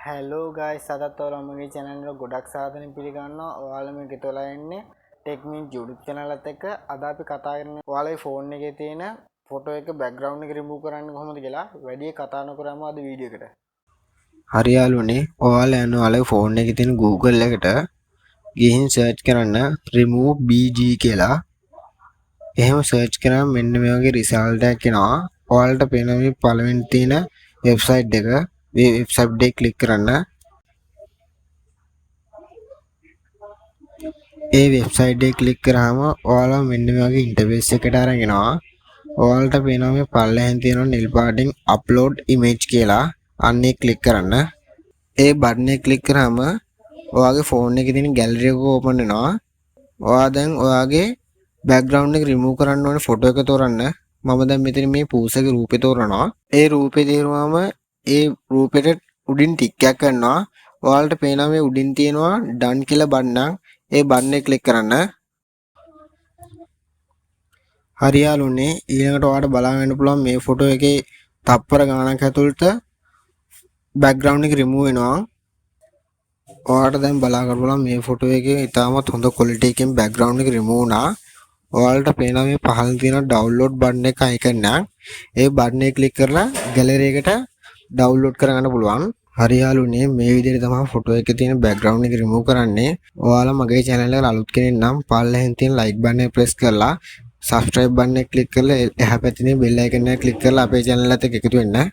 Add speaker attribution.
Speaker 1: Hello guys අදත් ඔයාලා මගේ channel එක ගොඩක් සාදරයෙන් පිළිගන්නවා. ඔයාලා මේක තොලා ඉන්නේ ටෙක්නික් YouTube channel එකත් එක්ක. අද අපි කතා කරන්නේ ඔයාලගේ phone එකේ තියෙන photo එක background එක remove කරන්නේ කොහොමද කියලා. වැඩි කතා නොකරම අද වීඩියෝ එකට.
Speaker 2: හරි යාළුවනේ ඔයාලා යන ඔයාලගේ ෆෝන් එකේ තියෙන Google එකට ගිහින් search කරන්න remove bg කියලා. එහෙම search කරාම මෙන්න මේ වගේ result එකක් එනවා. ඔයාලට පේන මේ පළවෙනි තියෙන website එක. මේ website එකේ click කරන්න. ඒ website එකේ click කරාම ඔයාලා මෙන්න මේ වගේ interface එකකට අරන් එනවා. ඔයාලට පේනවා මේ පල්ලෙහෙන් තියෙන නිල් පාටින් upload image කියලා. අන්නේ click කරන්න. ඒ බටන් එක ක්ලික් කරාම ඔයාගේ ෆෝන් එකේ තියෙන ගැලරි එක ඕපන් වෙනවා. ඔයා දැන් ඔයාගේ බෑග්ග්‍රවුන්ඩ් එක රිමූව් කරන්න ඕනේ ෆොටෝ එක තෝරන්න. මම දැන් මෙතන මේ පූසගේ රූපේ තෝරනවා. ඒ රූපේ තේරුවාම ඒ රූපෙට උඩින් ටික් එකක් කරනවා. ඔයාලට පේනවා මේ උඩින් තියෙනවා done කියලා බටන්. ඒ බටන් එක ක්ලික් කරන්න. හරි යාළුවනේ ඊළඟට ඔයාලට බලා ගන්න පුළුවන් මේ ෆොටෝ එකේ තප්පර ගානක් ඇතුළත බෑග්ග්‍රවුන්ඩ් එක රිමූව් වෙනවා. ඔයාලට දැන් බලා ගන්න පුළුවන් මේ ෆොටෝ එකේ ඉතාමත් හොඳ ක්වොලිටි එකකින් බෑග්ග්‍රවුන්ඩ් එක රිමූව් වුණා. ඔයාලට පේනවා මේ පහළ තියෙන ඩවුන්ලෝඩ් බටන් එක අයිකන් එක. ඒ බටන් එක ක්ලික් කරලා ගැලරි එකට ඩවුන්ලෝඩ් කරගන්න පුළුවන්. හරි යාළුවනේ මේ විදිහට තමයි ෆොටෝ එකේ තියෙන බෑග්ග්‍රවුන්ඩ් එක රිමූව් කරන්නේ. ඔයාලා මගේ channel එකට අලුත් කෙනෙක් නම් පල්ලෙහෙන් තියෙන like බටන් එක press කරලා subscribe බටන් එක click කරලා එහා පැත්තේ බෙල් අයිකන් එක click කරලා අපේ channel එකත් එක්ක එකතු වෙන්න.